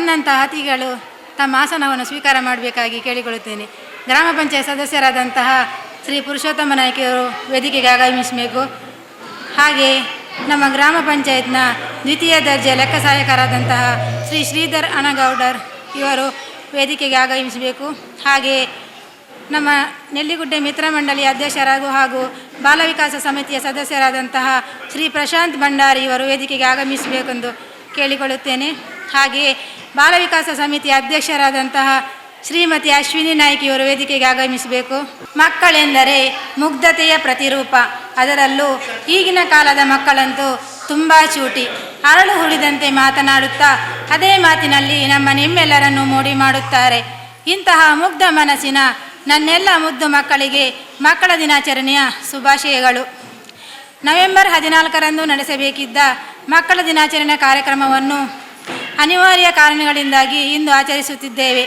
ಬಂದಂತಹ ಅತಿಥಿಗಳು ತಮ್ಮ ಆಸನವನ್ನು ಸ್ವೀಕಾರ ಮಾಡಬೇಕಾಗಿ ಕೇಳಿಕೊಳ್ಳುತ್ತೇನೆ. ಗ್ರಾಮ ಪಂಚಾಯತ್ ಸದಸ್ಯರಾದಂತಹ ಶ್ರೀ ಪುರುಷೋತ್ತಮ ನಾಯ್ಕರು ವೇದಿಕೆಗೆ ಆಗಮಿಸಬೇಕು. ಹಾಗೆ ನಮ್ಮ ಗ್ರಾಮ ಪಂಚಾಯತ್ನ ದ್ವಿತೀಯ ದರ್ಜೆ ಲೆಕ್ಕ ಸಹಾಯಕರಾದಂತಹ ಶ್ರೀ ಶ್ರೀಧರ್ ಅನಗೌಡರ್ ಇವರು ವೇದಿಕೆಗೆ ಆಗಮಿಸಬೇಕು. ಹಾಗೆ ನಮ್ಮ ನೆಲ್ಲಿಗುಡ್ಡೆ ಮಿತ್ರ ಮಂಡಳಿಯ ಅಧ್ಯಕ್ಷರಾಗೂ ಹಾಗೂ ಬಾಲ ವಿಕಾಸ ಸಮಿತಿಯ ಸದಸ್ಯರಾದಂತಹ ಶ್ರೀ ಪ್ರಶಾಂತ್ ಭಂಡಾರಿ ಇವರು ವೇದಿಕೆಗೆ ಆಗಮಿಸಬೇಕೆಂದು ಕೇಳಿಕೊಳ್ಳುತ್ತೇನೆ. ಹಾಗೆಯೇ ಬಾಲ ವಿಕಾಸ ಸಮಿತಿಯ ಅಧ್ಯಕ್ಷರಾದಂತಹ ಶ್ರೀಮತಿ ಅಶ್ವಿನಿ ನಾಯ್ಕ ಇವರು ವೇದಿಕೆಗೆ ಆಗಮಿಸಬೇಕು. ಮಕ್ಕಳೆಂದರೆ ಮುಗ್ಧತೆಯ ಪ್ರತಿರೂಪ, ಅದರಲ್ಲೂ ಈಗಿನ ಕಾಲದ ಮಕ್ಕಳಂತೂ ತುಂಬ ಚೂಟಿ, ಅರಳು ಹುಳಿದಂತೆ ಮಾತನಾಡುತ್ತಾ ಅದೇ ಮಾತಿನಲ್ಲಿ ನಿಮ್ಮೆಲ್ಲರನ್ನು ಮೋಡಿ ಮಾಡುತ್ತಾರೆ. ಇಂತಹ ಮುಗ್ಧ ಮನಸ್ಸಿನ ನನ್ನೆಲ್ಲ ಮುದ್ದು ಮಕ್ಕಳಿಗೆ ಮಕ್ಕಳ ದಿನಾಚರಣೆಯ ಶುಭಾಶಯಗಳು. ನವೆಂಬರ್ 14ರಂದು ನಡೆಸಬೇಕಿದ್ದ ಮಕ್ಕಳ ದಿನಾಚರಣೆ ಕಾರ್ಯಕ್ರಮವನ್ನು ಅನಿವಾರ್ಯ ಕಾರಣಗಳಿಂದಾಗಿ ಇಂದು ಆಚರಿಸುತ್ತಿದ್ದೇವೆ.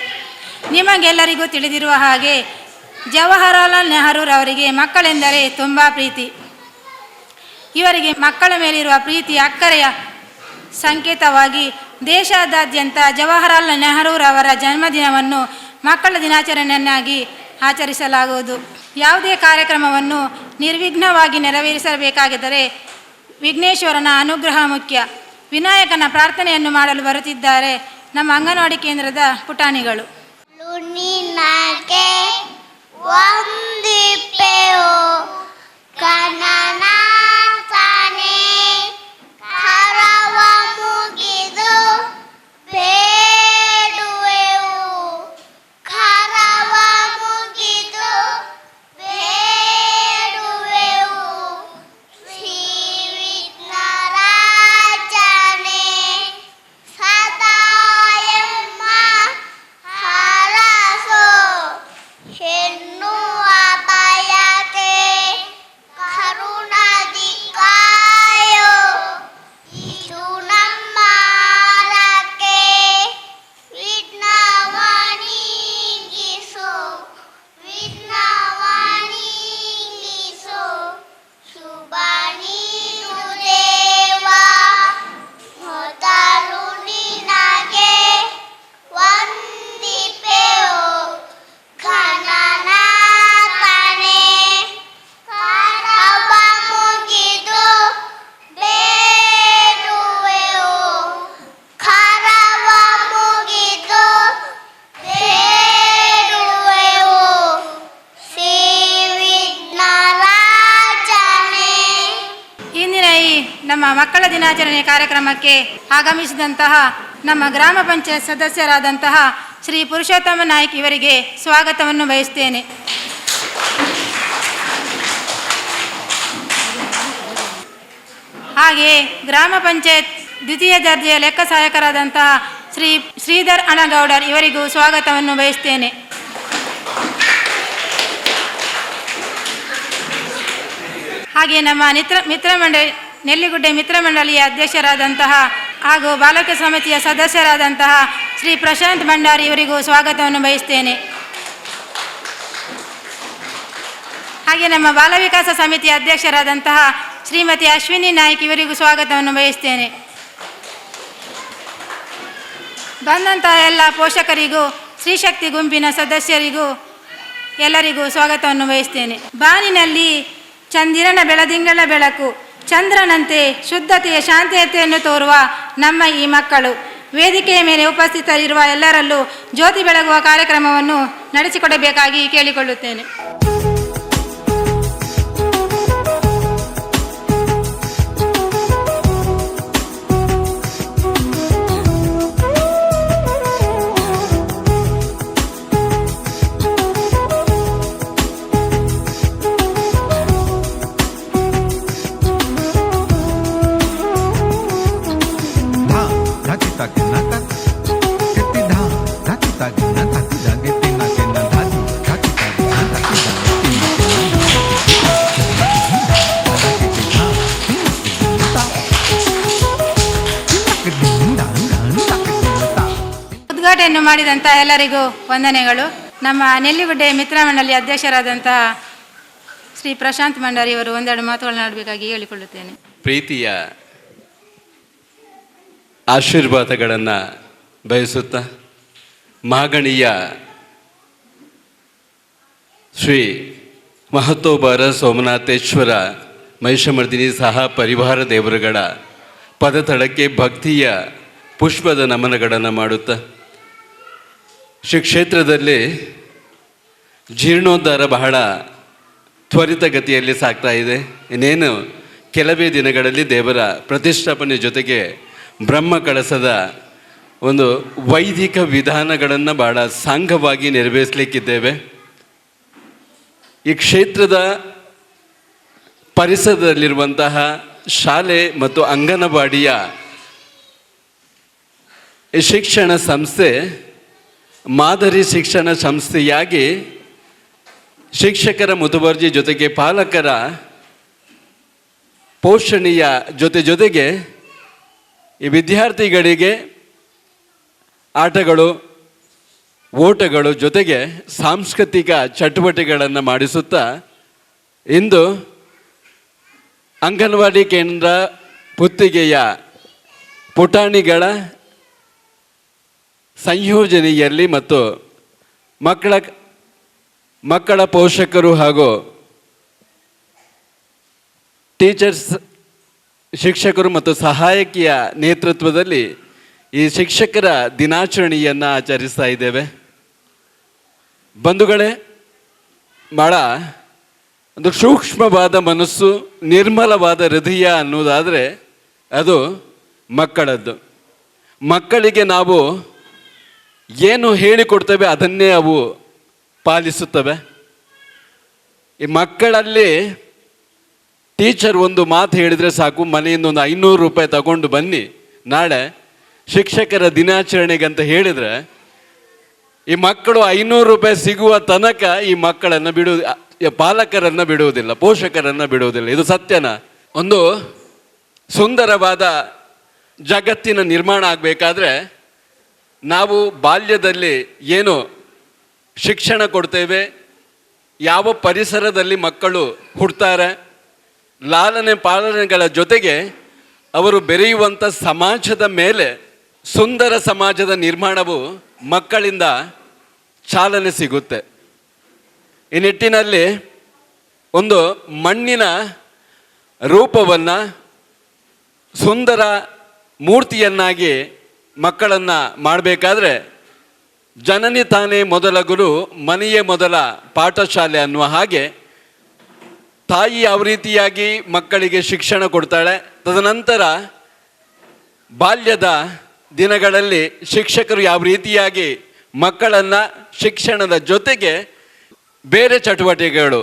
ನಿಮಗೆಲ್ಲರಿಗೂ ತಿಳಿದಿರುವ ಹಾಗೆ ಜವಾಹರಲಾಲ್ ನೆಹರೂರವರಿಗೆ ಮಕ್ಕಳೆಂದರೆ ತುಂಬ ಪ್ರೀತಿ. ಇವರಿಗೆ ಮಕ್ಕಳ ಮೇಲಿರುವ ಪ್ರೀತಿ ಅಕ್ಕರೆಯ ಸಂಕೇತವಾಗಿ ದೇಶಾದ್ಯಂತ ಜವಾಹರಲಾಲ್ ನೆಹರೂರವರ ಜನ್ಮದಿನವನ್ನು ಮಕ್ಕಳ ದಿನಾಚರಣೆಯನ್ನಾಗಿ ಆಚರಿಸಲಾಗುವುದು. ಯಾವುದೇ ಕಾರ್ಯಕ್ರಮವನ್ನು ನಿರ್ವಿಘ್ನವಾಗಿ ನೆರವೇರಿಸಬೇಕಾಗಿದ್ದರೆ ವಿಘ್ನೇಶ್ವರನ ಅನುಗ್ರಹ ಮುಖ್ಯ. ವಿನಾಯಕನ ಪ್ರಾರ್ಥನೆಯನ್ನು ಮಾಡಲು ಬರುತ್ತಿದ್ದಾರೆ ನಮ್ಮ ಅಂಗನವಾಡಿ ಕೇಂದ್ರದ ಪುಟಾಣಿಗಳು. ನಮ್ಮ ಮಕ್ಕಳ ದಿನಾಚರಣೆ ಕಾರ್ಯಕ್ರಮಕ್ಕೆ ಆಗಮಿಸಿದಂತಹ ನಮ್ಮ ಗ್ರಾಮ ಪಂಚಾಯತ್ ಸದಸ್ಯರಾದಂತಹ ಶ್ರೀ ಪುರುಷೋತ್ತಮ ನಾಯ್ಕ ಇವರಿಗೆ ಸ್ವಾಗತವನ್ನು ಬಯಸ್ತೇನೆ. ಹಾಗೆಯೇ ಗ್ರಾಮ ಪಂಚಾಯತ್ ದ್ವಿತೀಯ ದರ್ಜೆಯ ಲೆಕ್ಕ ಸಹಾಯಕರಾದಂತಹ ಶ್ರೀ ಶ್ರೀಧರ್ ಅನಗೌಡರ್ ಇವರಿಗೂ ಸ್ವಾಗತವನ್ನು ಬಯಸ್ತೇನೆ. ಹಾಗೆ ನಮ್ಮ ಮಿತ್ರ ಮಂಡಳಿ ನೆಲ್ಲಿಗುಡ್ಡೆ ಮಿತ್ರ ಮಂಡಳಿಯ ಅಧ್ಯಕ್ಷರಾದಂತಹ ಹಾಗೂ ಬಾಲಕ ಸಮಿತಿಯ ಸದಸ್ಯರಾದಂತಹ ಶ್ರೀ ಪ್ರಶಾಂತ್ ಭಂಡಾರಿ ಇವರಿಗೂ ಸ್ವಾಗತವನ್ನು ಬಯಸ್ತೇನೆ. ಹಾಗೆ ನಮ್ಮ ಬಾಲ ವಿಕಾಸ ಸಮಿತಿಯ ಅಧ್ಯಕ್ಷರಾದಂತಹ ಶ್ರೀಮತಿ ಅಶ್ವಿನಿ ನಾಯ್ಕ ಇವರಿಗೂ ಸ್ವಾಗತವನ್ನು ಬಯಸ್ತೇನೆ. ಬಂದಂತಹ ಎಲ್ಲ ಪೋಷಕರಿಗೂ ಸ್ತ್ರೀಶಕ್ತಿ ಗುಂಪಿನ ಸದಸ್ಯರಿಗೂ ಎಲ್ಲರಿಗೂ ಸ್ವಾಗತವನ್ನು ಬಯಸ್ತೇನೆ. ಬಾನಿನಲ್ಲಿ ಚಂದಿರನ ಬೆಳದಿಂಗಳ ಬೆಳಕು, ಚಂದ್ರನಂತೆ ಶುದ್ಧತೆಯ ಶಾಂತತೆಯನ್ನು ತೋರುವ ನಮ್ಮ ಈ ಮಕ್ಕಳು ವೇದಿಕೆಯ ಮೇಲೆ ಉಪಸ್ಥಿತರಿರುವ ಎಲ್ಲರಲ್ಲೂ ಜ್ಯೋತಿ ಬೆಳಗುವ ಕಾರ್ಯಕ್ರಮವನ್ನು ನಡೆಸಿಕೊಡಬೇಕಾಗಿ ಕೇಳಿಕೊಳ್ಳುತ್ತೇನೆ. ಉದ್ಘಾಟನೆಯನ್ನು ಮಾಡಿದಂತಹ ಎಲ್ಲರಿಗೂ ವಂದನೆಗಳು. ನಮ್ಮ ನೆಲ್ಲಿಗುಡ್ಡೆ ಮಿತ್ರ ಮಂಡಳಿ ಅಧ್ಯಕ್ಷರಾದಂತಹ ಶ್ರೀ ಪ್ರಶಾಂತ್ ಭಂಡಾರಿ ಅವರು ಒಂದೆರಡು ಮಾತುಗಳನ್ನು ಆಡಬೇಕಾಗಿ ಹೇಳಿಕೊಳ್ಳುತ್ತೇನೆ. ಪ್ರೀತಿಯ ಆಶೀರ್ವಾದಗಳನ್ನು ಬಯಸುತ್ತಾ ಮಾಗಣಿಯ ಶ್ರೀ ಮಹತೋಬಾರ ಸೋಮನಾಥೇಶ್ವರ ಮಹಿಷಮರ್ದಿನಿ ಸಹ ಪರಿವಾರ ದೇವರುಗಳ ಪದತಳಕ್ಕೆ ಭಕ್ತಿಯ ಪುಷ್ಪದ ನಮನಗಳನ್ನು ಮಾಡುತ್ತಾ ಶ್ರೀ ಕ್ಷೇತ್ರದಲ್ಲಿ ಜೀರ್ಣೋದ್ಧಾರ ಬಹಳ ತ್ವರಿತಗತಿಯಲ್ಲಿ ಸಾಗ್ತಾ ಇದೆ. ಇನ್ನೇನು ಕೆಲವೇ ದಿನಗಳಲ್ಲಿ ದೇವರ ಪ್ರತಿಷ್ಠಾಪನೆ ಜೊತೆಗೆ ಬ್ರಹ್ಮ ಕಳಸದ ಒಂದು ವೈದಿಕ ವಿಧಾನಗಳನ್ನು ಬಹಳ ಸಾಂಘವಾಗಿ ನೆರವೇರಿಸಲಿಕ್ಕಿದ್ದೇವೆ. ಈ ಕ್ಷೇತ್ರದ ಪರಿಸರದಲ್ಲಿರುವಂತಹ ಶಾಲೆ ಮತ್ತು ಅಂಗನವಾಡಿಯ ಶಿಕ್ಷಣ ಸಂಸ್ಥೆ ಮಾದರಿ ಶಿಕ್ಷಣ ಸಂಸ್ಥೆಯಾಗಿ ಶಿಕ್ಷಕರ ಮುತುವರ್ಜಿ ಜೊತೆಗೆ ಪಾಲಕರ ಪೋಷಣೆಯ ಜೊತೆಗೆ ಈ ವಿದ್ಯಾರ್ಥಿಗಳಿಗೆ ಆಟಗಳು ಓಟಗಳು ಜೊತೆಗೆ ಸಾಂಸ್ಕೃತಿಕ ಚಟುವಟಿಕೆಗಳನ್ನು ಮಾಡಿಸುತ್ತಾ ಇಂದು ಅಂಗನವಾಡಿ ಕೇಂದ್ರ ಪುತ್ತಿಗೆಯ ಪುಟಾಣಿಗಳ ಸಂಯೋಜನೆಯಲ್ಲಿ ಮತ್ತು ಮಕ್ಕಳ ಪೋಷಕರು ಹಾಗೂ ಟೀಚರ್ಸ್ ಶಿಕ್ಷಕರು ಮತ್ತು ಸಹಾಯಕಿಯ ನೇತೃತ್ವದಲ್ಲಿ ಈ ಶಿಕ್ಷಕರ ದಿನಾಚರಣೆಯನ್ನು ಆಚರಿಸ್ತಾ ಇದ್ದೇವೆ. ಬಂಧುಗಳೇ, ಭಾಳ ಒಂದು ಸೂಕ್ಷ್ಮವಾದ ಮನಸ್ಸು, ನಿರ್ಮಲವಾದ ಹೃದಯ ಅನ್ನೋದಾದರೆ ಅದು ಮಕ್ಕಳದ್ದು. ಮಕ್ಕಳಿಗೆ ನಾವು ಏನು ಹೇಳಿಕೊಡ್ತೇವೆ ಅದನ್ನೇ ಅವು ಪಾಲಿಸುತ್ತವೆ. ಈ ಮಕ್ಕಳಲ್ಲಿ ಟೀಚರ್ ಒಂದು ಮಾತು ಹೇಳಿದರೆ ಸಾಕು, ಮನೆಯಿಂದ ಒಂದು 500 ರೂಪಾಯಿ ತಗೊಂಡು ಬನ್ನಿ, ನಾಳೆ ಶಿಕ್ಷಕರ ದಿನಾಚರಣೆಗಂತ ಹೇಳಿದರೆ ಈ ಮಕ್ಕಳು 500 ರೂಪಾಯಿ ಸಿಗುವ ತನಕ ಈ ಮಕ್ಕಳನ್ನು ಪಾಲಕರನ್ನು ಬಿಡುವುದಿಲ್ಲ, ಪೋಷಕರನ್ನು ಬಿಡುವುದಿಲ್ಲ. ಇದು ಸತ್ಯನ. ಒಂದು ಸುಂದರವಾದ ಜಗತ್ತಿನ ನಿರ್ಮಾಣ ಆಗಬೇಕಾದ್ರೆ ನಾವು ಬಾಲ್ಯದಲ್ಲಿ ಏನು ಶಿಕ್ಷಣ ಕೊಡ್ತೇವೆ, ಯಾವ ಪರಿಸರದಲ್ಲಿ ಮಕ್ಕಳು ಹುಡ್ತಾರೆ, ಲಾಲನೆ ಪಾಲನೆಗಳ ಜೊತೆಗೆ ಅವರು ಬೆರೆಯುವಂಥ ಸಮಾಜದ ಮೇಲೆ ಸುಂದರ ಸಮಾಜದ ನಿರ್ಮಾಣವು ಮಕ್ಕಳಿಂದ ಚಾಲನೆ ಸಿಗುತ್ತೆ. ಈ ನಿಟ್ಟಿನಲ್ಲಿ ಒಂದು ಮಣ್ಣಿನ ರೂಪವನ್ನು ಸುಂದರ ಮೂರ್ತಿಯನ್ನಾಗಿ ಮಕ್ಕಳನ್ನು ಮಾಡಬೇಕಾದ್ರೆ ಜನನಿ ತಾನೇ ಮೊದಲ ಗುರು, ಮನೆಯೇ ಮೊದಲ ಪಾಠಶಾಲೆ ಅನ್ನುವ ಹಾಗೆ ತಾಯಿ ಯಾವ ರೀತಿಯಾಗಿ ಮಕ್ಕಳಿಗೆ ಶಿಕ್ಷಣ ಕೊಡ್ತಾಳೆ, ತದನಂತರ ಬಾಲ್ಯದ ದಿನಗಳಲ್ಲಿ ಶಿಕ್ಷಕರು ಯಾವ ರೀತಿಯಾಗಿ ಮಕ್ಕಳನ್ನು ಶಿಕ್ಷಣದ ಜೊತೆಗೆ ಬೇರೆ ಚಟುವಟಿಕೆಗಳು,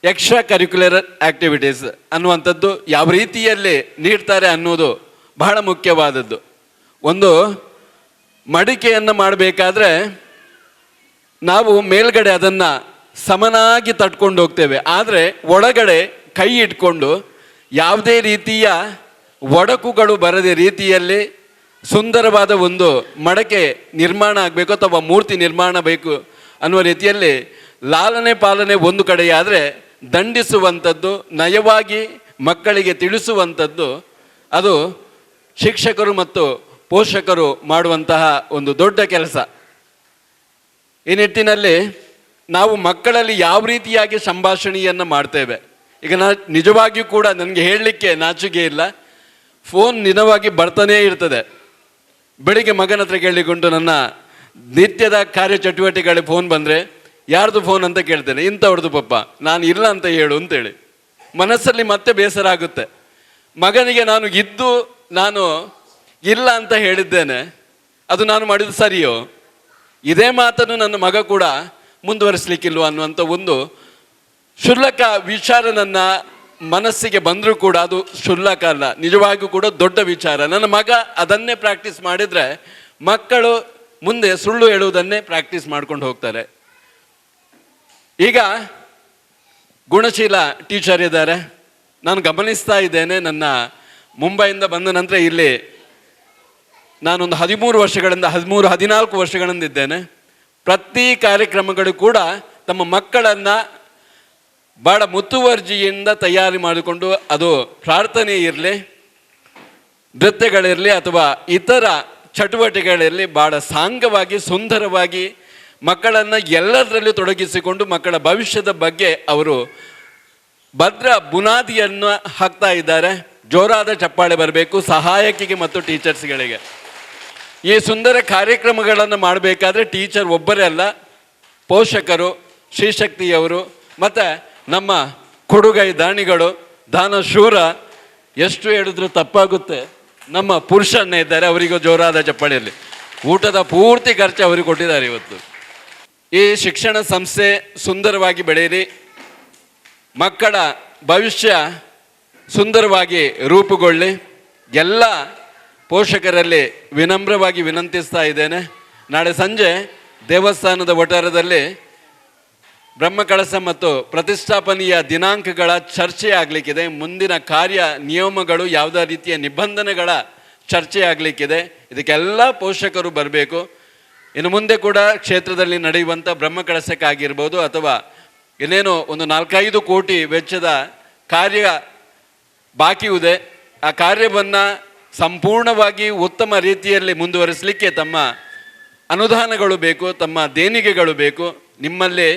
ಎಕ್ಸ್ಟ್ರಾ ಕರಿಕ್ಯುಲರ್ ಆ್ಯಕ್ಟಿವಿಟೀಸ್ ಅನ್ನುವಂಥದ್ದು ಯಾವ ರೀತಿಯಲ್ಲಿ ನೀಡ್ತಾರೆ ಅನ್ನೋದು ಬಹಳ ಮುಖ್ಯವಾದದ್ದು. ಒಂದು ಮಡಿಕೆಯನ್ನು ಮಾಡಬೇಕಾದ್ರೆ ನಾವು ಮೇಲ್ಗಡೆ ಅದನ್ನು ಸಮನಾಗಿ ತಟ್ಕೊಂಡು ಹೋಗ್ತೇವೆ, ಆದರೆ ಒಳಗಡೆ ಕೈ ಇಟ್ಕೊಂಡು ಯಾವುದೇ ರೀತಿಯ ಒಡಕುಗಳು ಬರದೆ ರೀತಿಯಲ್ಲಿ ಸುಂದರವಾದ ಒಂದು ಮಡಕೆ ನಿರ್ಮಾಣ ಆಗಬೇಕು ಅಥವಾ ಮೂರ್ತಿ ನಿರ್ಮಾಣ ಬೇಕು ಅನ್ನುವ ರೀತಿಯಲ್ಲಿ ಲಾಲನೆ ಪಾಲನೆ ಒಂದು ಕಡೆಯಾದರೆ ದಂಡಿಸುವಂಥದ್ದು, ನಯವಾಗಿ ಮಕ್ಕಳಿಗೆ ತಿಳಿಸುವಂಥದ್ದು ಅದು ಶಿಕ್ಷಕರು ಮತ್ತು ಪೋಷಕರು ಮಾಡುವಂತಹ ಒಂದು ದೊಡ್ಡ ಕೆಲಸ. ಈ ನಿಟ್ಟಿನಲ್ಲಿ ನಾವು ಮಕ್ಕಳಲ್ಲಿ ಯಾವ ರೀತಿಯಾಗಿ ಸಂಭಾಷಣೆಯನ್ನು ಮಾಡ್ತೇವೆ. ಈಗ ನಿಜವಾಗಿಯೂ ಕೂಡ ನನಗೆ ಹೇಳಲಿಕ್ಕೆ ನಾಚಿಕೆ ಇಲ್ಲ, ಫೋನ್ ನಿಜವಾಗಿ ಬರ್ತಾನೇ ಇರ್ತದೆ. ಬೆಳಿಗ್ಗೆ ಮಗನ ಹತ್ರ ಕೇಳಿಕೊಂಡು ನನ್ನ ನಿತ್ಯದ ಕಾರ್ಯಚಟುವಟಿಕೆಗಳಿಗೆ ಫೋನ್ ಬಂದರೆ ಯಾರ್ದು ಫೋನ್ ಅಂತ ಕೇಳ್ತೇನೆ, ಇಂಥವ್ರದ್ದು ಪಪ್ಪ, ನಾನು ಇಲ್ಲ ಅಂತ ಹೇಳು ಅಂತೇಳಿ. ಮನಸ್ಸಲ್ಲಿ ಮತ್ತೆ ಬೇಸರ ಆಗುತ್ತೆ. ಮಗನಿಗೆ ನಾನು ಇಲ್ಲ ಅಂತ ಹೇಳಿದ್ದೇನೆ, ಅದು ನಾನು ಮಾಡಿದ್ದು ಸರಿಯೋ, ಇದೇ ಮಾತನ್ನು ನನ್ನ ಮಗ ಕೂಡ ಮುಂದುವರಿಸಲಿಕ್ಕಿಲ್ವ ಅನ್ನುವಂಥ ಒಂದು ಕ್ಷುಲ್ಲಕ ವಿಚಾರ ನನ್ನ ಮನಸ್ಸಿಗೆ ಬಂದರೂ ಕೂಡ ಅದು ಕ್ಷುಲ್ಲಕ ಅಲ್ಲ, ನಿಜವಾಗಿಯೂ ಕೂಡ ದೊಡ್ಡ ವಿಚಾರ. ನನ್ನ ಮಗ ಅದನ್ನೇ ಪ್ರಾಕ್ಟೀಸ್ ಮಾಡಿದರೆ ಮಕ್ಕಳು ಮುಂದೆ ಸುಳ್ಳು ಹೇಳುವುದನ್ನೇ ಪ್ರಾಕ್ಟೀಸ್ ಮಾಡ್ಕೊಂಡು ಹೋಗ್ತಾರೆ. ಈಗ ಗುಣಶೀಲ ಟೀಚರ್ ಇದ್ದಾರೆ, ನಾನು ಗಮನಿಸ್ತಾ ಇದ್ದೇನೆ. ನನ್ನ ಮುಂಬೈಯಿಂದ ಬಂದ ನಂತರ ಇಲ್ಲಿ ನಾನೊಂದು 14 ವರ್ಷಗಳಿಂದ ಇದ್ದೇನೆ. ಪ್ರತಿ ಕಾರ್ಯಕ್ರಮಗಳು ಕೂಡ ತಮ್ಮ ಮಕ್ಕಳನ್ನು ಭಾಳ ಮುತುವರ್ಜಿಯಿಂದ ತಯಾರಿ ಮಾಡಿಕೊಂಡು, ಅದು ಪ್ರಾರ್ಥನೆ ಇರಲಿ, ನೃತ್ಯಗಳಿರಲಿ ಅಥವಾ ಇತರ ಚಟುವಟಿಕೆಗಳಲ್ಲಿ ಭಾಳ ಸಾಂಗವಾಗಿ ಸುಂದರವಾಗಿ ಮಕ್ಕಳನ್ನು ಎಲ್ಲದರಲ್ಲೂ ತೊಡಗಿಸಿಕೊಂಡು ಮಕ್ಕಳ ಭವಿಷ್ಯದ ಬಗ್ಗೆ ಅವರು ಭದ್ರ ಬುನಾದಿಯನ್ನು ಹಾಕ್ತಾ ಇದ್ದಾರೆ. ಜೋರಾದ ಚಪ್ಪಾಳೆ ಬರಬೇಕು ಸಹಾಯಕಿಗೆ ಮತ್ತು ಟೀಚರ್ಸ್ಗಳಿಗೆ. ಈ ಸುಂದರ ಕಾರ್ಯಕ್ರಮಗಳನ್ನು ಮಾಡಬೇಕಾದ್ರೆ ಟೀಚರ್ ಒಬ್ಬರೇ ಅಲ್ಲ, ಪೋಷಕರು, ಶ್ರೀಶಕ್ತಿಯವರು ಮತ್ತು ನಮ್ಮ ಕೊಡುಗೈ ದಾನಿಗಳು, ದಾನಶೂರ, ಎಷ್ಟು ಹೇಳಿದ್ರು ತಪ್ಪಾಗುತ್ತೆ, ನಮ್ಮ ಪುರುಷನ್ನೇ ಇದ್ದಾರೆ, ಅವರಿಗೂ ಜೋರಾದ ಚಪ್ಪಾಳೆಯಲ್ಲಿ. ಊಟದ ಪೂರ್ತಿ ಖರ್ಚು ಅವರಿಗೆ ಕೊಟ್ಟಿದ್ದಾರೆ ಇವತ್ತು. ಈ ಶಿಕ್ಷಣ ಸಂಸ್ಥೆ ಸುಂದರವಾಗಿ ಬೆಳೆಯಲಿ, ಮಕ್ಕಳ ಭವಿಷ್ಯ ಸುಂದರವಾಗಿ ರೂಪುಗೊಳ್ಳಿ. ಎಲ್ಲ ಪೋಷಕರಲ್ಲಿ ವಿನಮ್ರವಾಗಿ ವಿನಂತಿಸ್ತಾ ಇದ್ದೇನೆ. ನಾಳೆ ಸಂಜೆ ದೇವಸ್ಥಾನದ ವಠಾರದಲ್ಲಿ ಬ್ರಹ್ಮಕಳಸ ಮತ್ತು ಪ್ರತಿಷ್ಠಾಪನೆಯ ದಿನಾಂಕಗಳ ಚರ್ಚೆ ಆಗಲಿಕ್ಕಿದೆ. ಮುಂದಿನ ಕಾರ್ಯ ನಿಯಮಗಳು, ಯಾವುದೇ ರೀತಿಯ ನಿಬಂಧನೆಗಳ ಚರ್ಚೆ ಆಗಲಿಕ್ಕಿದೆ. ಇದಕ್ಕೆಲ್ಲ ಪೋಷಕರು ಬರಬೇಕು. ಇನ್ನು ಮುಂದೆ ಕೂಡ ಕ್ಷೇತ್ರದಲ್ಲಿ ನಡೆಯುವಂಥ ಬ್ರಹ್ಮಕಳಸಕ್ಕಾಗಿರ್ಬೋದು ಅಥವಾ ಇನ್ನೇನು ಒಂದು 4-5 ಕೋಟಿ ವೆಚ್ಚದ ಕಾರ್ಯ ಬಾಕಿ ಇದೆ. ಆ ಕಾರ್ಯವನ್ನು ಸಂಪೂರ್ಣವಾಗಿ ಉತ್ತಮ ರೀತಿಯಲ್ಲಿ ಮುಂದುವರಿಸಲಿಕ್ಕೆ ತಮ್ಮ ಅನುದಾನಗಳು ಬೇಕು, ತಮ್ಮ ದೇಣಿಗೆಗಳು ಬೇಕು. ನಿಮ್ಮಲ್ಲಿ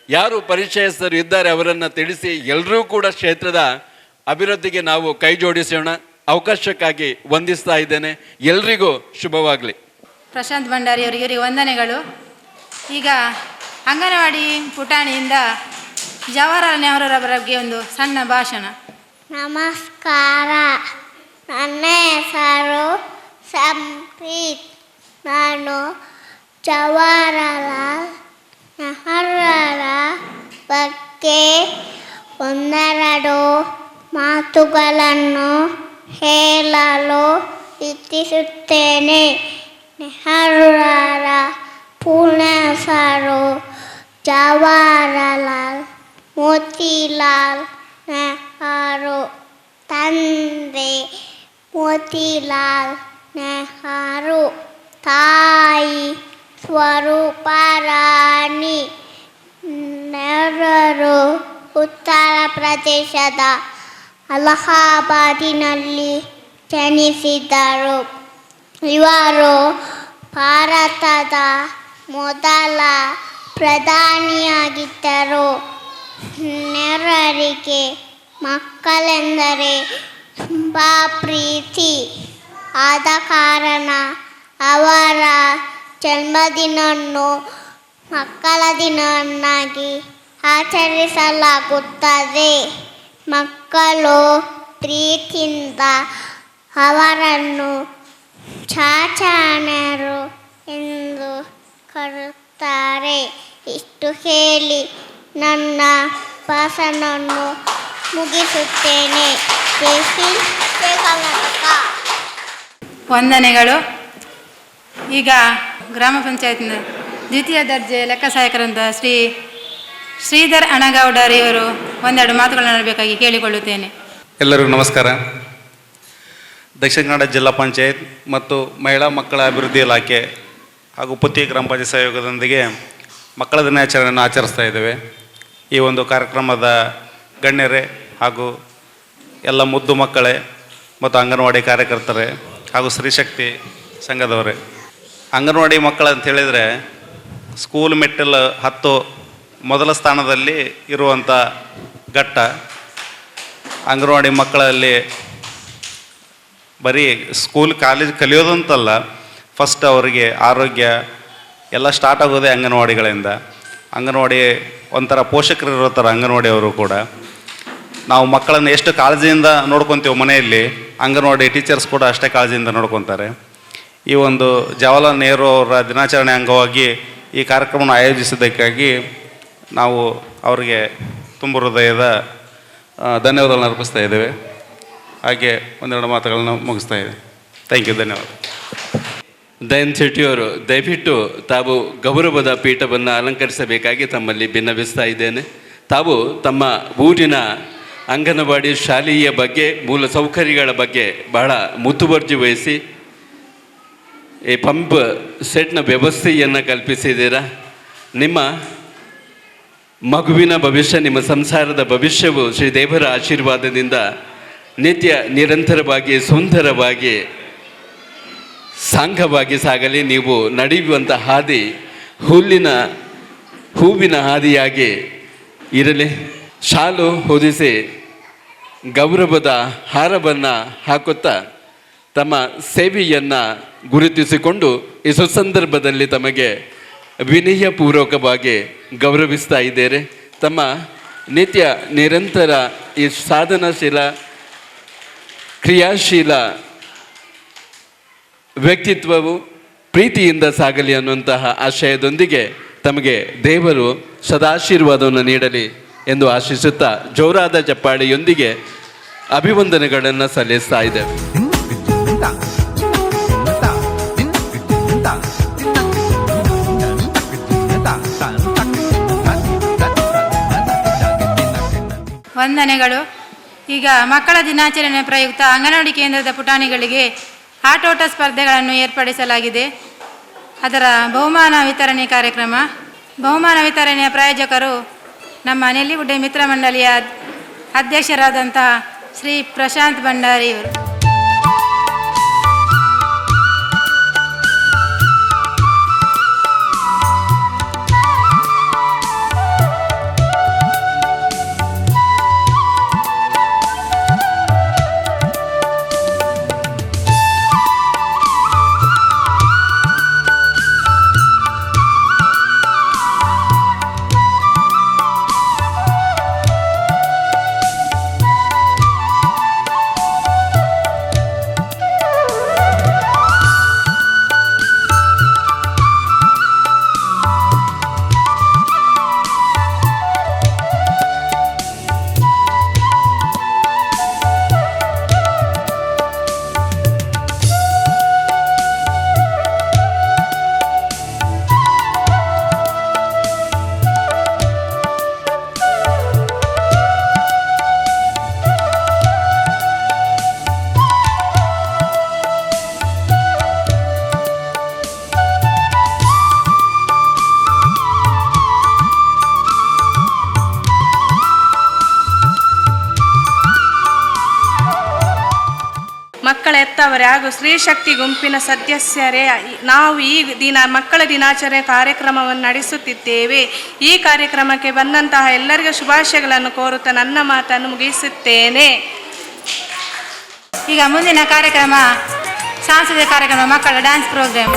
ಯಾರು ಪರಿಚಯಸ್ಥರು ಇದ್ದಾರೆ ಅವರನ್ನು ತಿಳಿಸಿ ಎಲ್ಲರೂ ಕೂಡ ಕ್ಷೇತ್ರದ ಅಭಿವೃದ್ಧಿಗೆ ನಾವು ಕೈ ಜೋಡಿಸೋಣ. ಅವಕಾಶಕ್ಕಾಗಿ ವಂದಿಸ್ತಾ ಇದ್ದೇನೆ. ಎಲ್ರಿಗೂ ಶುಭವಾಗಲಿ. ಪ್ರಶಾಂತ್ ಭಂಡಾರಿ ಅವರಿಗೆ ವಂದನೆಗಳು. ಈಗ ಅಂಗನವಾಡಿ ಪುಟಾಣಿಯಿಂದ ಜವಾಹರಲಾಲ್ ನೆಹರೂರವರ ಬಗ್ಗೆ ಒಂದು ಸಣ್ಣ ಭಾಷಣ. ನಮಸ್ಕಾರ, ನನ್ನ ಹೆಸರು ಸಂಪ್ರೀತ್. ನಾನು ಜವಾಹರಲಾಲ್ ನೆಹರೂರವರ ಬಗ್ಗೆ ಒಂದೆರಡು ಮಾತುಗಳನ್ನು ಹೇಳಲು ಇಚ್ಛಿಸುತ್ತೇನೆ. ನೆಹರೂರವರ ಪೂರ್ಣ ಹೆಸರು ಜವಾಹರಲಾಲ್ ಮೋತಿಲಾಲ್ ನೆಹರು. ತಂದೆ ಮೋತಿಲಾಲ್ ನೆಹರು, ತಾಯಿ ಸ್ವರೂಪರಾಣಿ ನೆಹರು ಉತ್ತರ ಪ್ರದೇಶದ ಅಲಹಾಬಾದಿನಲ್ಲಿ ಜನಿಸಿದರು. ಇವರು ಭಾರತದ ಮೊದಲ ಪ್ರಧಾನಿಯಾಗಿದ್ದರು. ನೆಹರೂರಿಗೆ ಮಕ್ಕಳೆಂದರೆ ತುಂಬ ಪ್ರೀತಿ. ಆದ ಕಾರಣ ಅವರ ಜನ್ಮದಿನವನ್ನು ಮಕ್ಕಳ ದಿನವನ್ನಾಗಿ ಆಚರಿಸಲಾಗುತ್ತದೆ. ಮಕ್ಕಳು ಪ್ರೀತಿಯಿಂದ ಅವರನ್ನು ಚಾಚಾಣರು ಎಂದು ಕರೆಯುತ್ತಾರೆ. ಇಷ್ಟು ಹೇಳಿ ನನ್ನ ಭಾಷಣವನ್ನು ಮುಗಿಸುತ್ತೇನೆ. ಜೈ ಹಿಂದ್, ಜೈ ಕರ್ನಾಟಕ. ವಂದನೆಗಳು. ಈಗ ಗ್ರಾಮ ಪಂಚಾಯತ್ನ ದ್ವಿತೀಯ ದರ್ಜೆ ಲೆಕ್ಕ ಸಹಾಯಕರಂತಹ ಶ್ರೀಧರ್ ಅಣಗೌಡರಿಯವರು ಒಂದೆರಡು ಮಾತುಗಳನ್ನು ಆಡಬೇಕಾಗಿ ಕೇಳಿಕೊಳ್ಳುತ್ತೇನೆ. ಎಲ್ಲರಿಗೂ ನಮಸ್ಕಾರ. ದಕ್ಷಿಣ ಕನ್ನಡ ಜಿಲ್ಲಾ ಪಂಚಾಯತ್ ಮತ್ತು ಮಹಿಳಾ ಮಕ್ಕಳ ಅಭಿವೃದ್ಧಿ ಇಲಾಖೆ ಹಾಗೂ ಪುತ್ತಿ ಗ್ರಾಮ ಪಂಚಾಯತ್ ಸಹಯೋಗದೊಂದಿಗೆ ಮಕ್ಕಳ ದಿನಾಚರಣೆಯನ್ನು ಆಚರಿಸ್ತಾ ಇದ್ದೇವೆ. ಈ ಒಂದು ಕಾರ್ಯಕ್ರಮದ ಗಣ್ಯರೇ ಹಾಗೂ ಎಲ್ಲ ಮುದ್ದು ಮಕ್ಕಳೇ ಮತ್ತು ಅಂಗನವಾಡಿ ಕಾರ್ಯಕರ್ತರೇ ಹಾಗೂ ಸ್ತ್ರೀಶಕ್ತಿ ಸಂಘದವರೇ. ಅಂಗನವಾಡಿ ಮಕ್ಕಳು ಅಂತ ಹೇಳಿದರೆ ಸ್ಕೂಲ್ ಮೆಟ್ಟಲು ಹತ್ತು ಮೊದಲ ಸ್ಥಾನದಲ್ಲಿ ಇರುವಂಥ ಘಟ್ಟ. ಅಂಗನವಾಡಿ ಮಕ್ಕಳಲ್ಲಿ ಬರೀ ಸ್ಕೂಲ್ ಕಾಲೇಜ್ ಕಲಿಯೋದಂತಲ್ಲ, ಫಸ್ಟ್ ಅವರಿಗೆ ಆರೋಗ್ಯ ಎಲ್ಲ ಸ್ಟಾರ್ಟ್ ಆಗೋದೇ ಅಂಗನವಾಡಿಗಳಿಂದ. ಅಂಗನವಾಡಿ ಒಂಥರ ಪೋಷಕರು ಇರೋ ಥರ ಅಂಗನವಾಡಿಯವರು ಕೂಡ. ನಾವು ಮಕ್ಕಳನ್ನು ಎಷ್ಟು ಕಾಳಜಿಯಿಂದ ನೋಡ್ಕೊತೀವಿ ಮನೆಯಲ್ಲಿ, ಅಂಗನವಾಡಿ ಟೀಚರ್ಸ್ ಕೂಡ ಅಷ್ಟೇ ಕಾಳಜಿಯಿಂದ ನೋಡ್ಕೊತಾರೆ. ಈ ಒಂದು ಜವಾಹರಲಾಲ್ ನೆಹರು ಅವರ ದಿನಾಚರಣೆ ಅಂಗವಾಗಿ ಈ ಕಾರ್ಯಕ್ರಮವನ್ನು ಆಯೋಜಿಸಿದ್ದಕ್ಕಾಗಿ ನಾವು ಅವರಿಗೆ ತುಂಬ ಹೃದಯದ ಧನ್ಯವಾದಗಳನ್ನು ಅರ್ಪಿಸ್ತಾ ಇದ್ದೇವೆ. ಹಾಗೆ ಒಂದೆರಡು ಮಾತುಗಳನ್ನು ಮುಗಿಸ್ತಾ ಇದ್ದೇವೆ. ಥ್ಯಾಂಕ್ ಯು, ಧನ್ಯವಾದ. ದಯನ್ ಶೆಟ್ಟಿಯವರು ದಯವಿಟ್ಟು ತಾವು ಗೌರವದ ಪೀಠವನ್ನು ಅಲಂಕರಿಸಬೇಕಾಗಿ ತಮ್ಮಲ್ಲಿ ಭಿನ್ನವಿಸ್ತಾ ಇದ್ದೇನೆ. ತಾವು ತಮ್ಮ ಊರಿನ ಅಂಗನವಾಡಿ ಶಾಲೆಯ ಬಗ್ಗೆ, ಮೂಲ ಸೌಕರ್ಯಗಳ ಬಗ್ಗೆ ಬಹಳ ಮುತುವರ್ಜಿ ವಹಿಸಿ ಈ ಪಂಪ್ ಸೆಟ್ನ ವ್ಯವಸ್ಥೆಯನ್ನು ಕಲ್ಪಿಸಿದ್ದೀರಾ. ನಿಮ್ಮ ಮಗುವಿನ ಭವಿಷ್ಯ, ನಿಮ್ಮ ಸಂಸಾರದ ಭವಿಷ್ಯವು ಶ್ರೀದೇವರ ಆಶೀರ್ವಾದದಿಂದ ನಿತ್ಯ ನಿರಂತರವಾಗಿ ಸುಂದರವಾಗಿ ಸಾಂಘವಾಗಿ ಸಾಗಲಿ. ನೀವು ನಡೆಯುವಂಥ ಹಾದಿ ಹೂವಿನ ಹಾದಿಯಾಗಿ ಇರಲಿ. ಶಾಲು ಹೊದಿಸಿ ಗೌರವದ ಹಾರವನ್ನು ಹಾಕುತ್ತಾ ತಮ್ಮ ಸೇವೆಯನ್ನು ಗುರುತಿಸಿಕೊಂಡು ಈ ಸುಸಂದರ್ಭದಲ್ಲಿ ತಮಗೆ ವಿನಯಪೂರ್ವಕವಾಗಿ ಗೌರವಿಸ್ತಾ ಇದ್ದೇನೆ. ತಮ್ಮ ನಿತ್ಯ ನಿರಂತರ ಈ ಸಾಧನಶೀಲ ಕ್ರಿಯಾಶೀಲ ವ್ಯಕ್ತಿತ್ವವು ಪ್ರೀತಿಯಿಂದ ಸಾಗಲಿ ಅನ್ನುವಂತಹ ಆಶಯದೊಂದಿಗೆ ತಮಗೆ ದೇವರು ಸದಾಶೀರ್ವಾದವನ್ನು ನೀಡಲಿ ಎಂದು ಆಶಿಸುತ್ತಾ ಜೋರಾದ ಚಪ್ಪಾಳೆಯೊಂದಿಗೆ ಅಭಿವಂದನೆಗಳನ್ನು ಸಲ್ಲಿಸ್ತಾ ಇದ್ದೇವೆ. ವಂದನೆಗಳು. ಈಗ ಮಕ್ಕಳ ದಿನಾಚರಣೆ ಪ್ರಯುಕ್ತ ಅಂಗನವಾಡಿ ಕೇಂದ್ರದ ಪುಟಾಣಿಗಳಿಗೆ ಆಟೋಟ ಸ್ಪರ್ಧೆಗಳನ್ನು ಏರ್ಪಡಿಸಲಾಗಿದೆ. ಅದರ ಬಹುಮಾನ ವಿತರಣೆ ಕಾರ್ಯಕ್ರಮ. ಬಹುಮಾನ ವಿತರಣೆಯ ಪ್ರಾಯೋಜಕರು ನಮ್ಮ ನೆಲ್ಲಿಗುಡ್ಡೆ ಮಿತ್ರ ಮಂಡಳಿಯ ಅಧ್ಯಕ್ಷರಾದಂತಹ ಶ್ರೀ ಪ್ರಶಾಂತ್ ಭಂಡಾರಿ ಅವರು. ಮಕ್ಕಳ ಹೆತ್ತವರೇ ಹಾಗೂ ಸ್ತ್ರೀ ಶಕ್ತಿ ಗುಂಪಿನ ಸದಸ್ಯರೇ, ನಾವು ಈ ಮಕ್ಕಳ ದಿನಾಚರಣೆ ಕಾರ್ಯಕ್ರಮವನ್ನು ನಡೆಸುತ್ತಿದ್ದೇವೆ. ಈ ಕಾರ್ಯಕ್ರಮಕ್ಕೆ ಬಂದಂತಹ ಎಲ್ಲರಿಗೂ ಶುಭಾಶಯಗಳನ್ನು ಕೋರುತ್ತಾ ನನ್ನ ಮಾತನ್ನು ಮುಗಿಸುತ್ತೇನೆ. ಈಗ ಮುಂದಿನ ಕಾರ್ಯಕ್ರಮ ಸಾಂಸ್ಕೃತಿಕ ಕಾರ್ಯಕ್ರಮ, ಮಕ್ಕಳ ಡ್ಯಾನ್ಸ್ ಪ್ರೋಗ್ರಾಮ್.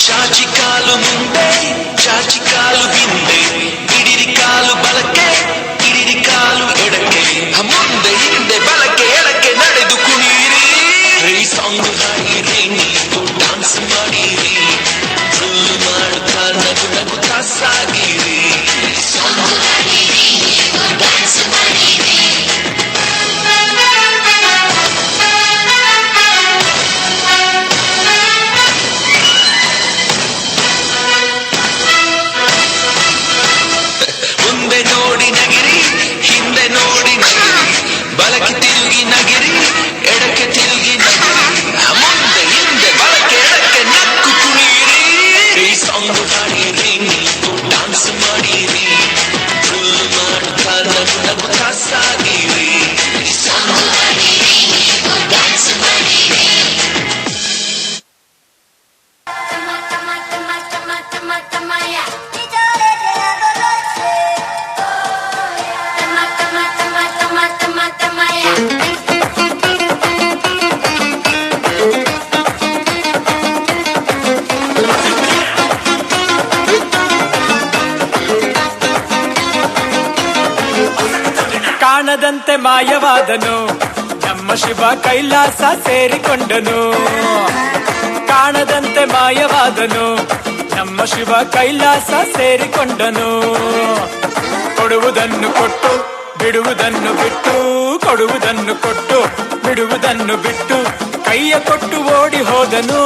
చాచి కాలు ముందే చాచి ಕಾಣದಂತೆ ಮಾಯವಾದನು, ನಮ್ಮ ಶಿವ ಕೈಲಾಸ ಸೇರಿಕೊಂಡನು. ಕಾಣದಂತೆ ಮಾಯವಾದನು, ನಮ್ಮ ಶಿವ ಕೈಲಾಸ ಸೇರಿಕೊಂಡನು. ಕೊಡುವುದನ್ನು ಕೊಟ್ಟು ಬಿಡುವುದನ್ನು ಬಿಟ್ಟು, ಕೊಡುವುದನ್ನು ಕೊಟ್ಟು ಬಿಡುವುದನ್ನು ಬಿಟ್ಟು, ಕೈಯ ಕೊಟ್ಟು ಓಡಿ ಹೋದನು.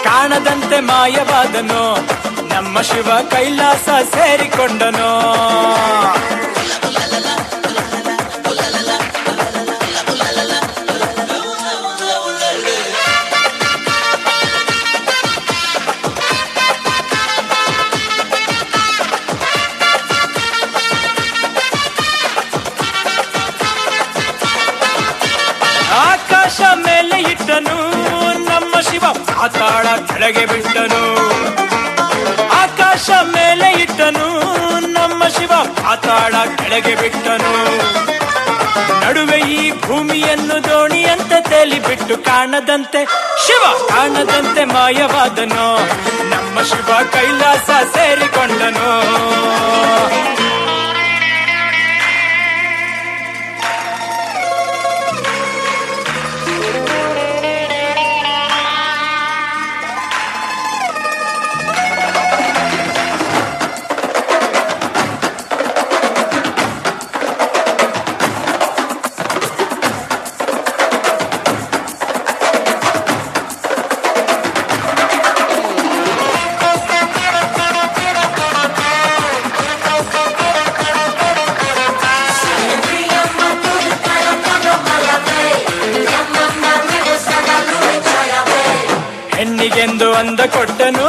ಕಾಣದಂತೆ ಮಾಯವಾದನು, ನಮ್ಮ ಶಿವ ಕೈಲಾಸ ಸೇರಿಕೊಂಡನು. ಆಕಾಶ ಮೇಲೆ ಇಟ್ಟನು, ನಮ್ಮ ಶಿವ ಪಾತಾಳ ಕೆಳಗೆ ಬಿಟ್ಟನು. ಆಕಾಶ ಮೇಲೆ ಇಟ್ಟನು, ನಮ್ಮ ಶಿವ ಪಾತಾಳ ಕೆಳಗೆ ಬಿಟ್ಟನು. ನಡುವೆ ಈ ಭೂಮಿಯನ್ನು ದೋಣಿಯಂತೆ ತೇಲಿ ಬಿಟ್ಟು, ಕಾಣದಂತೆ ಶಿವ ಕಾಣದಂತೆ ಮಾಯವಾದನು, ನಮ್ಮ ಶಿವ ಕೈಲಾಸ ಸೇರಿಕೊಂಡನು. ಹೆಣ್ಣಿಗೆಂದು ಅಂದ ಕೊಟ್ಟನು,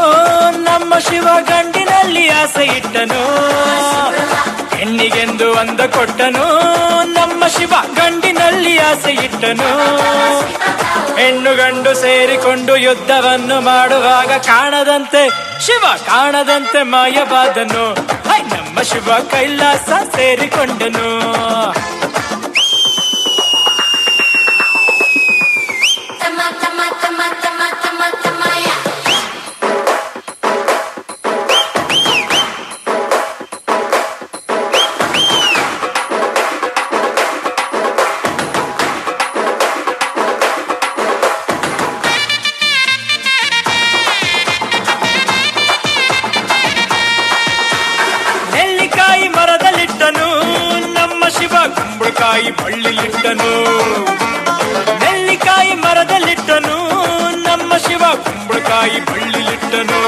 ನಮ್ಮ ಶಿವ ಗಂಡಿನಲ್ಲಿ ಆಸೆ ಇಟ್ಟನು. ಹೆಣ್ಣಿಗೆಂದು ಅಂದ ಕೊಟ್ಟನು, ನಮ್ಮ ಶಿವ ಗಂಡಿನಲ್ಲಿ ಆಸೆ ಇಟ್ಟನು. ಹೆಣ್ಣು ಗಂಡು ಸೇರಿಕೊಂಡು ಯುದ್ಧವನ್ನು ಮಾಡುವಾಗ, ಕಾಣದಂತೆ ಶಿವ ಕಾಣದಂತೆ ಮಾಯವಾದನು, ನಮ್ಮ ಶಿವ ಕೈಲಾಸ ಸೇರಿಕೊಂಡನು. ನೆಲ್ಲಿಕಾಯಿ ಮರದಲ್ಲಿಟ್ಟನು, ನಮ್ಮ ಶಿವ ಕುಂಬಳಕಾಯಿ ಬಳ್ಳಿಲಿಟ್ಟನು. ನೆಲ್ಲಿಕಾಯಿ ಮರದಲ್ಲಿಟ್ಟನು, ನಮ್ಮ ಶಿವ ಕುಂಬಳಕಾಯಿ ಬಳ್ಳಿಲಿಟ್ಟನು.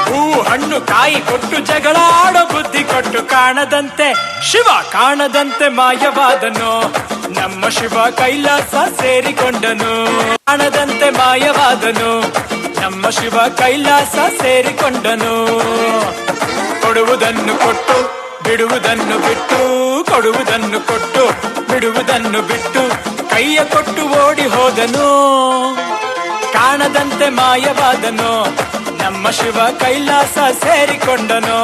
ಹೂ ಹಣ್ಣು ಕಾಯಿ ಕೊಟ್ಟು ಜಗಳ ಆಡೋ ಬುದ್ಧಿ ಕೊಟ್ಟು, ಕಾಣದಂತೆ ಶಿವ ಕಾಣದಂತೆ ಮಾಯವಾದನು, ನಮ್ಮ ಶಿವ ಕೈಲಾಸ ಸೇರಿಕೊಂಡನು. ಕಾಣದಂತೆ ಮಾಯವಾದನು, ನಮ್ಮ ಶಿವ ಕೈಲಾಸ ಸೇರಿಕೊಂಡನು. ಕೊಡುವುದನ್ನು ಕೊಟ್ಟು ಬಿಡುವುದನ್ನು ಬಿಟ್ಟು, ಕೊಡುವುದನ್ನು ಕೊಟ್ಟು ಬಿಡುವುದನ್ನು ಬಿಟ್ಟು, ಕೈಯ ಕೊಟ್ಟು ಓಡಿ ಹೋದನು. ಕಾಣದಂತೆ ಮಾಯವಾದನು, ನಮ್ಮ ಶಿವ ಕೈಲಾಸ ಸೇರಿಕೊಂಡನು.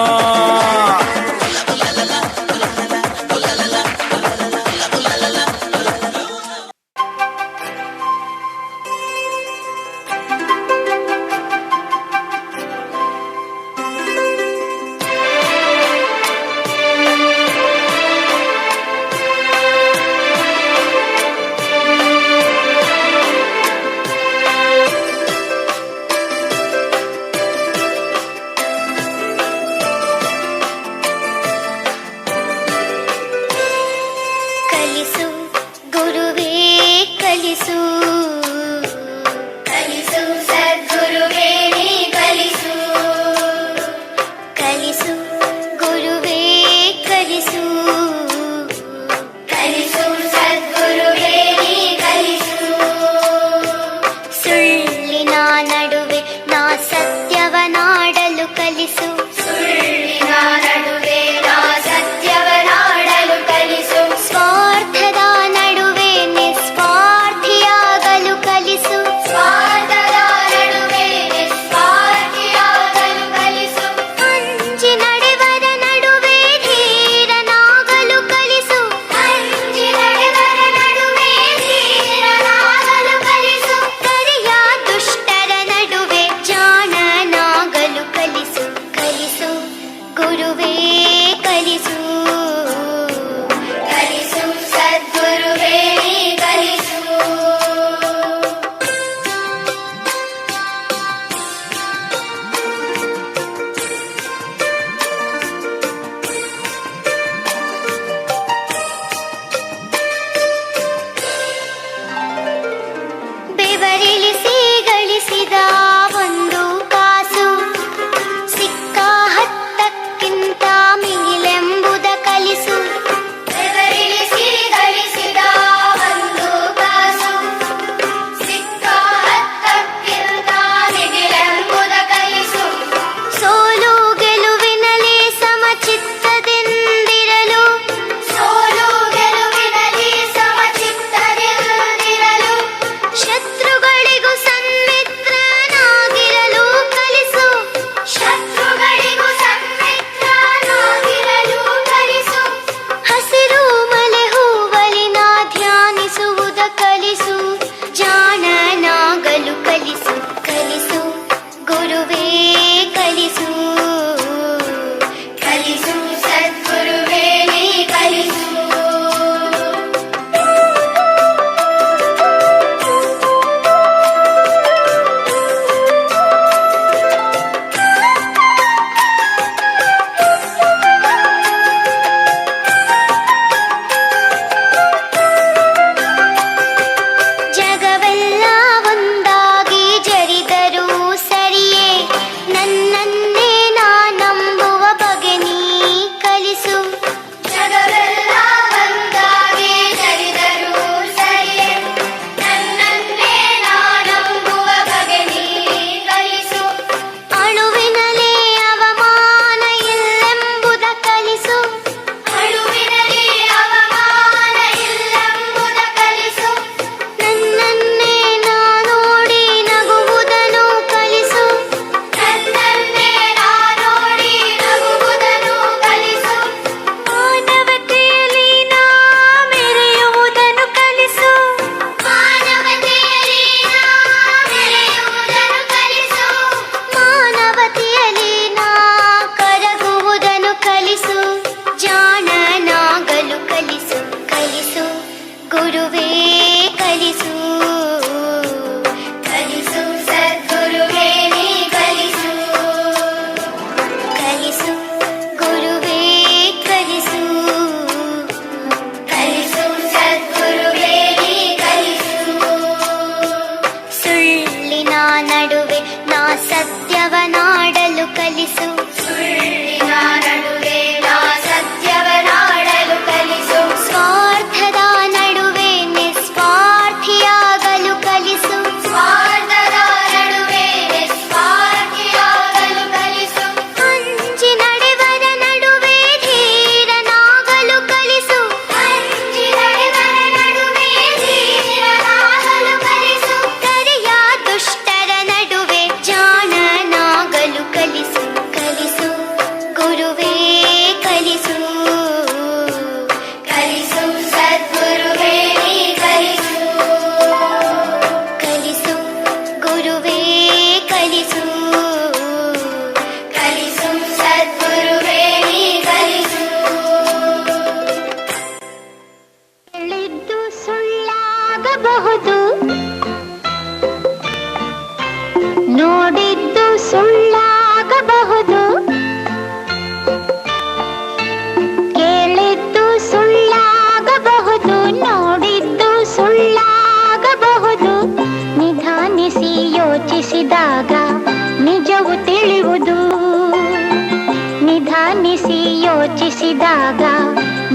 ಯೋಚಿಸಿದಾಗ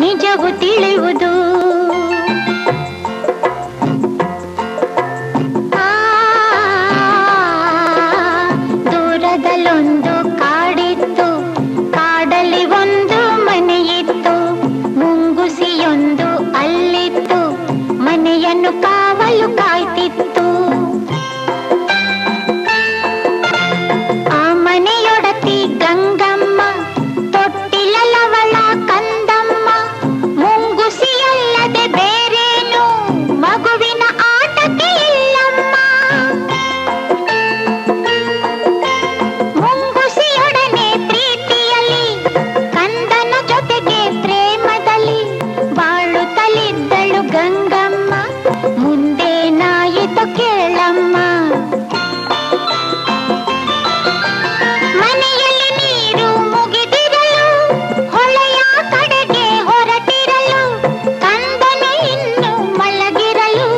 ನಿಜವು ತಿಳಿಯುವುದು. ದೂರದಲ್ಲೊಂದು ಕಾಡಿತ್ತು, ಕಾಡಲ್ಲಿ ಒಂದು ಮನೆಯಿತ್ತು, ಮುಂಗುಸಿಯೊಂದು ಅಲ್ಲಿತ್ತು, ಮನೆಯನ್ನು ಕಾವಲು ಕಾಯ್ತಿತ್ತು. ಆ ಮನೆಯೊಡತಿ ಗಂಗಮ್ಮ, ತೊಟ್ಟಿಲವಳ ಕಂದಮ್ಮ, ಮುಂಗುಸಿಯಲ್ಲದೆ ಬೇರೇನು ಮಗುವಿನ ಆಟಕ್ಕೆ ಇಲ್ಲಮ್ಮ. ಮುಂಗುಸಿಯೊಡನೆ ಪ್ರೀತಿಯಲ್ಲಿ, ಕಂದನ ಜೊತೆಗೆ ಪ್ರೇಮದಲ್ಲಿ ಬಾಳುತ್ತಲಿದ್ದಳು ಗಂಗಮ್ಮ. ಮುಂದೇನಾಯಿತು ಕೇಳಮ್ಮ. ಮನೆಯಲ್ಲಿ ನೀರು ಮುಗಿದಿರಲು, ಹೊಳೆಯ ಕಡೆಗೆ ಹೊರಟಿರಲು, ಕಂದನು ಇನ್ನು ಮಲಗಿರಲು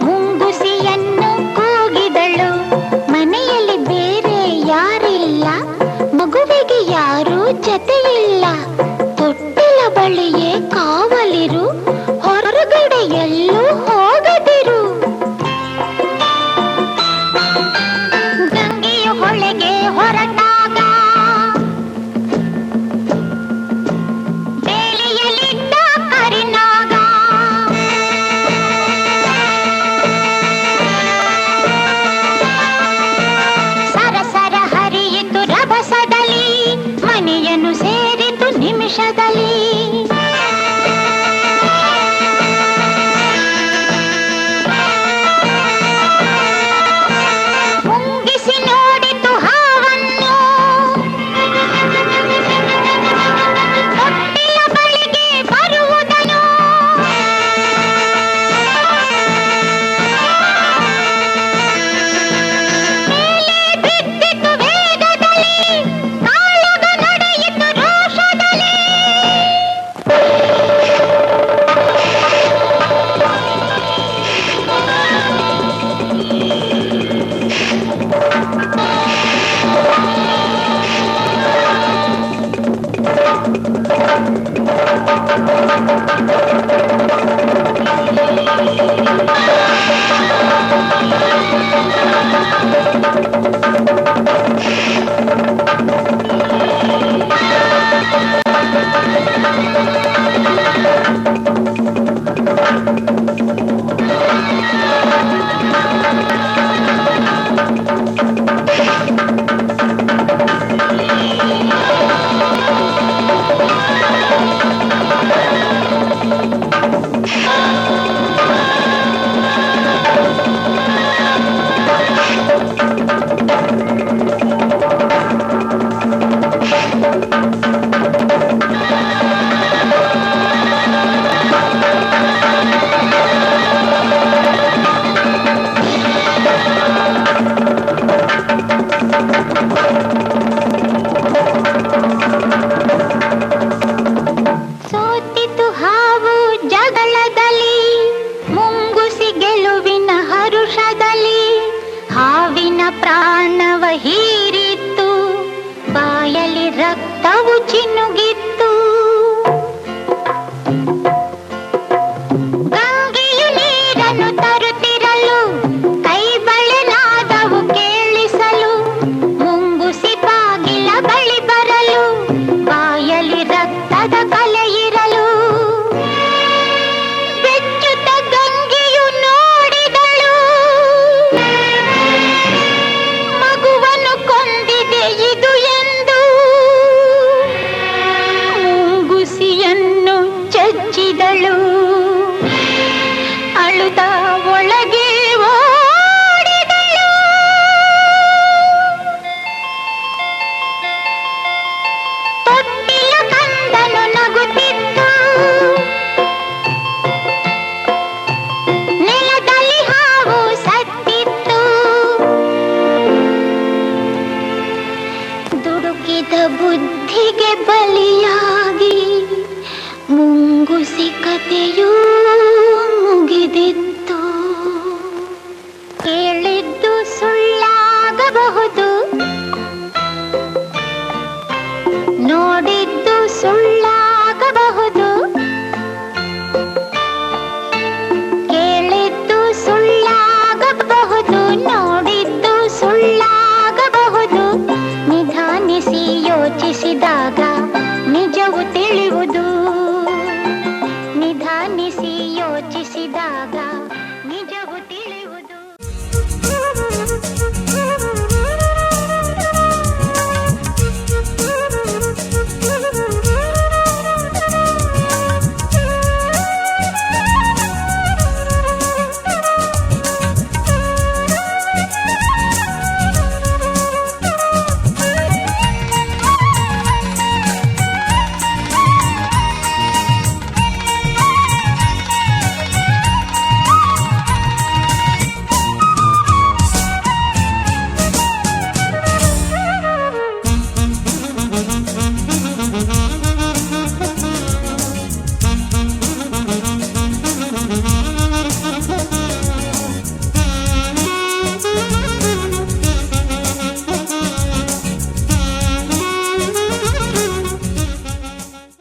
ಮುಂಗುಸಿಯನ್ನು ಕೂಗಿದಳು. ಮನೆಯಲ್ಲಿ ಬೇರೆ ಯಾರಿಲ್ಲ, ಮಗುವಿಗೆ ಯಾರೂ ಜೊತೆಯಿಲ್ಲ, ತೊಟ್ಟಿಲ ಬಳಿಯೇ ಕಾವಲಿರು, ಹೊರಗಡೆ ಎಲ್ಲೂ ಹೋಗದಿರು. ಗಂಗೆಯು ಹೊಳೆಗೆ ಹೊರಟಾಗ ಬೇಲಿಯಲ್ಲಿದ್ದ ಕರಿನಾಗ, ಸರಸರ ಹರಿಯಿತು ರಭಸದಲ್ಲಿ, ಮನೆಯನ್ನು ಸೇರಿತು ನಿಮಿಷದಲ್ಲಿ. ಮುಂಗಿಸಿ ನೋಡಿತು ಹಾವನ್ನು, ತೊಟ್ಟಿಲ ಬಳಿಗೆ ಬರುವುದನು. ಮೇಲೆ ಬಿದ್ದಿತು ವೇಗದಲ್ಲಿ, ಕಾಳಗ ನಡೆಯಿತು ರೋಷದಲ್ಲಿ. ಸೋತಿತು ಹಾವು ಜಗಳದಲ್ಲಿ, ಮುಂಗುಸಿ ಗೆಲುವಿನ ಹರುಷದಲ್ಲಿ, ಹಾವಿನ ಪ್ರಾಣವ ಹೀರಿತ್ತು, ಬಾಯಲ್ಲಿ ರಕ್ತವು ಚಿನ್ನುಗಿತ್ತು. ಗಂಗೆಯು ನೀರನ್ನು ತರುತ್ತಿರಲು, ಕೈ ಬಳೆನಾದವು ಕೇಳಿಸಲು, ಮುಂಗುಸಿ ಬಾಗಿಲ ಬಳಿ ಬರಲು, ಬಾಯಲ್ಲಿ ರಕ್ತದ ಕಲೆ ಇರಲು. ಬೆಚ್ಚುತ್ತ ಗಂಗೆಯು ನೋಡಿದಳು, ಮಗುವನ್ನು ಕೊಂದಿದೆ ಇದು ಎಂದು. ಮುಂಗುಸಿಯನ್ನು ಚಚ್ಚಿದಳು, ಅಳುತ್ತ ಒಳಗೆ ಓಡಿದಳು. ತೊಟ್ಟಿಲ ಕಂದನು ನಗುತ್ತಿತ್ತು, ನೆಲದಲ್ಲಿ ಹಾವು ಸತ್ತಿತ್ತು. ದುಡುಕಿದ ಬುದ್ಧಿಗೆ ಬಲಿಯಾಗಿ ಮುಂಗುಸಿ ಕಥೆಯೂ ಮುಗಿದಿತ್ತು. ಕೇಳಿದ್ದು ಸುಳ್ಳಾಗಬಹುದು, ನೋಡಿದ್ದು ಸುಳ್ಳ ಯೋಚಿಸಿದಾಗ